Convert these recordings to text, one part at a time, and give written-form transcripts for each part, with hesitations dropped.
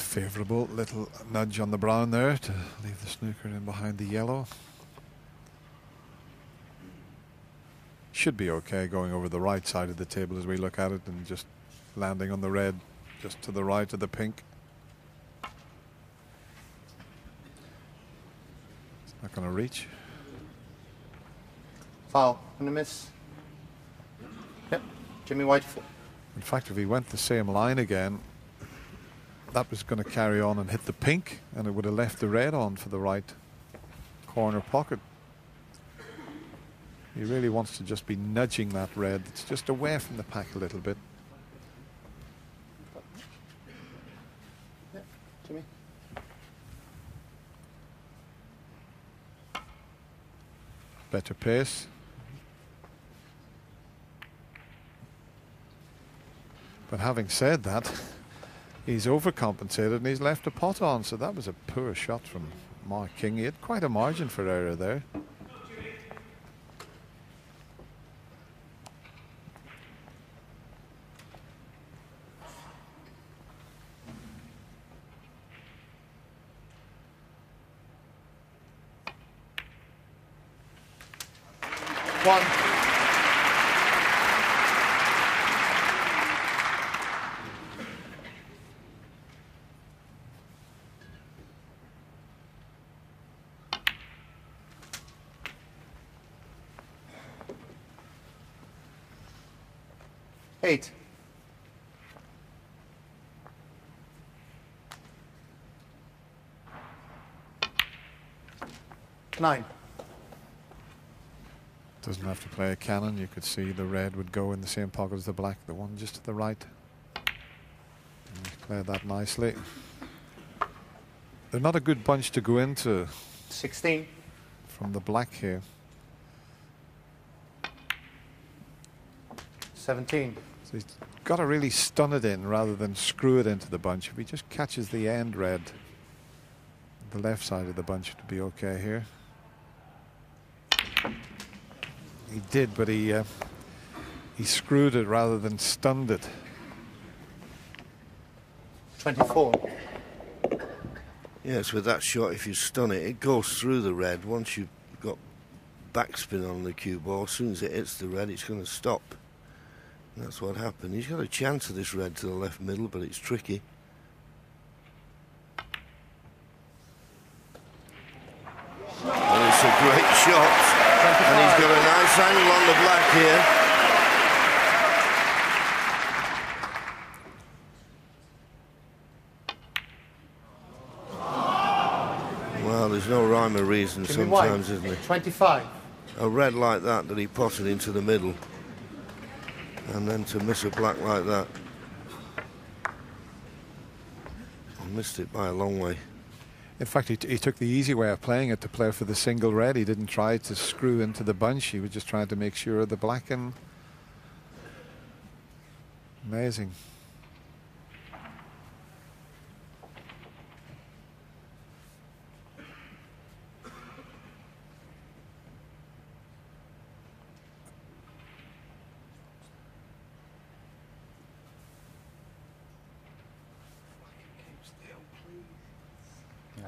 Favourable little nudge on the brown there to leave the snooker in behind the yellow. Should be okay going over the right side of the table as we look at it and just landing on the red just to the right of the pink. It's not going to reach. Foul. Gonna miss. Yep. Jimmy White. In fact, if he went the same line again, that was going to carry on and hit the pink, and it would have left the red on for the right corner pocket. He really wants to just be nudging that red. It's just away from the pack a little bit. Yep. Jimmy. Better pace. But having said that, he's overcompensated and he's left a pot on, so that was a poor shot from Mark King. He had quite a margin for error there. One. Eight. Nine. Doesn't have to play a cannon. You could see the red would go in the same pocket as the black, the one just to the right. And he's played that nicely. They're not a good bunch to go into. 16. From the black here. 17. So he's got to really stun it in rather than screw it into the bunch. If he just catches the end red, the left side of the bunch would be okay here. He did, but he screwed it rather than stunned it. 24. Yes, with that shot, if you stun it, it goes through the red. Once you've got backspin on the cue ball, as soon as it hits the red, it's going to stop. And that's what happened. He's got a chance of this red to the left middle, but it's tricky. And it's a great shot. And he's got a nice angle on the black here. Well, there's no rhyme or reason sometimes, isn't there? 25. A red like that he potted into the middle. And then to miss a black like that. He missed it by a long way. In fact, he took the easy way of playing it to play for the single red. He didn't try to screw into the bunch. He was just trying to make sure of the black. And amazing.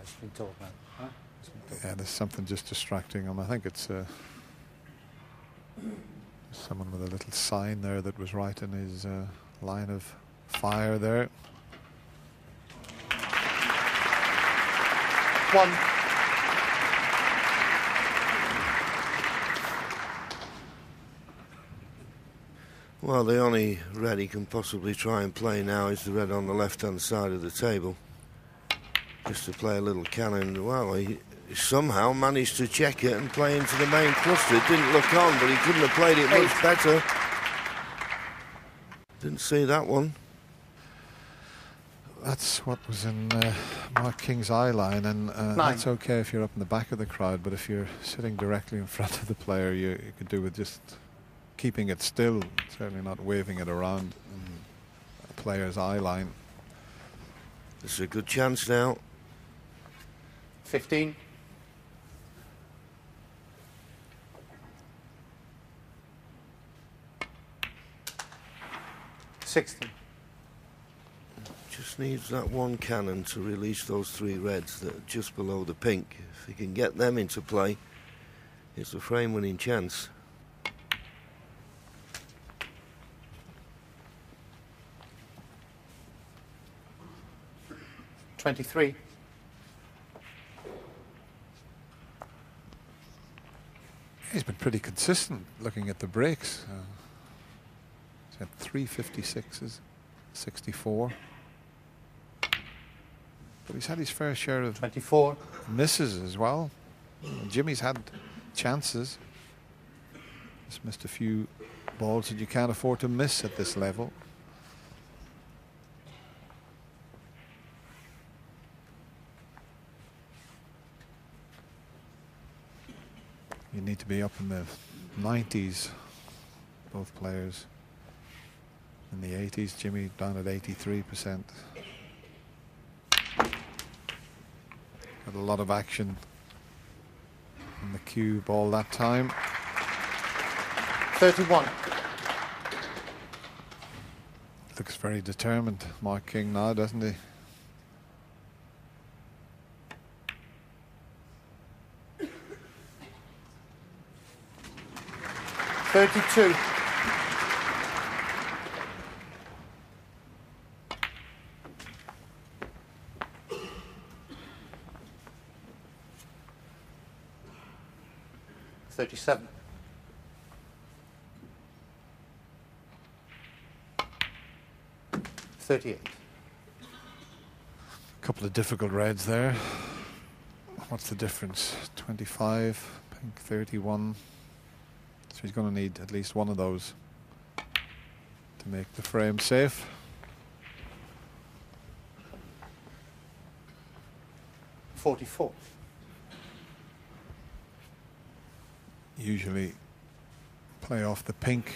It's been told, man. Huh? Yeah, there's something just distracting him. I think it's someone with a little sign there that was right in his line of fire there. One. Well, the only red he can possibly try and play now is the red on the left-hand side of the table. Just to play a little cannon. Well, he somehow managed to check it and play into the main cluster. It didn't look on, but he couldn't have played it much better. Didn't see that one. That's what was in Mark King's eye line, and that's okay if you're up in the back of the crowd, but if you're sitting directly in front of the player, you could do with just keeping it still, certainly not waving it around a player's eye line. This is a good chance now. 15. 16. Just needs that one cannon to release those 3 reds that are just below the pink. If he can get them into play, it's a frame-winning chance. $23. He's been pretty consistent looking at the breaks. He's had 3 56s, 64. But he's had his fair share of 24. misses as well. Jimmy's had chances. Just missed a few balls that you can't afford to miss at this level. You need to be up in the 90s, both players. In the 80s, Jimmy down at 83%. Had a lot of action in the cue ball that time. 31. Looks very determined, Mark King, now, doesn't he? $32. $37. $38. A couple of difficult reds there. What's the difference? 25, pink 31. So he's going to need at least one of those to make the frame safe. $44. Usually play off the pink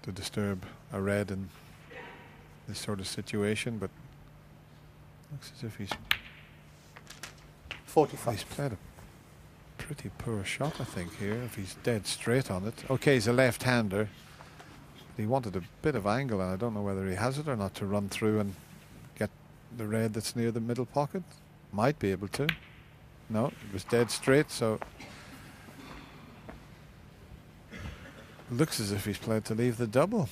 to disturb a red in this sort of situation, but looks as if he's 45. He's played a pretty poor shot, I think, here, if he's dead straight on it. Okay, he's a left-hander. He wanted a bit of angle, and I don't know whether he has it or not to run through and get the red that's near the middle pocket. Might be able to. No, it was dead straight, so looks as if he's played to leave the double.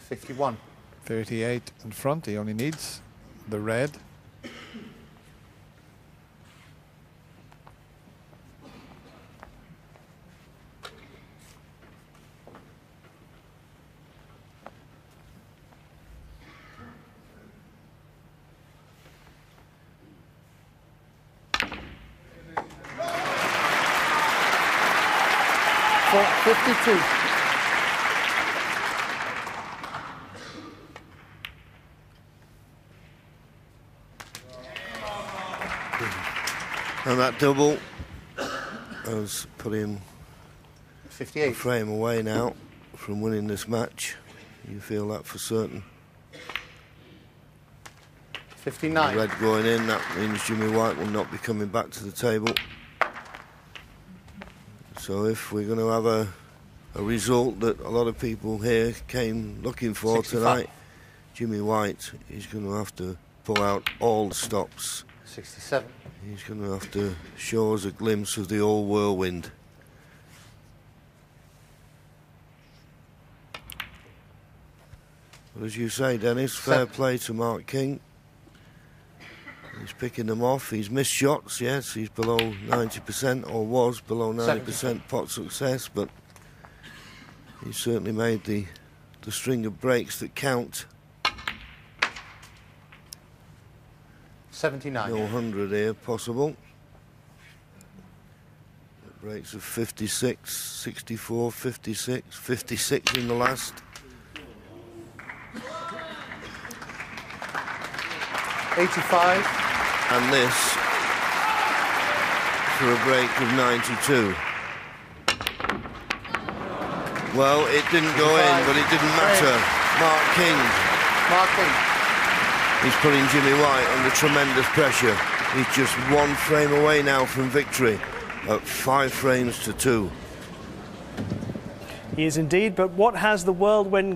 51. 38 in front. He only needs the red. For 52. And that double has put him 58. a frame away now from winning this match. You feel that for certain. 59. Red going in, that means Jimmy White will not be coming back to the table. So if we're going to have a result that a lot of people here came looking for 65. tonight, Jimmy White is going to have to pull out all the stops. 67. He's going to have to show us a glimpse of the old whirlwind. But as you say, Dennis, fair play to Mark King. He's picking them off. He's missed shots, yes. He's below 90%, or was below 90% pot success, but he's certainly made the string of breaks that count. 79. No 100 here possible. Breaks of 56, 64, 56, 56 in the last. 85. And this for a break of 92. Well, it didn't go in, but it didn't matter. Mark King. He's putting Jimmy White under tremendous pressure. He's just one frame away now from victory at 5 frames to 2. He is indeed, but what has the whirlwind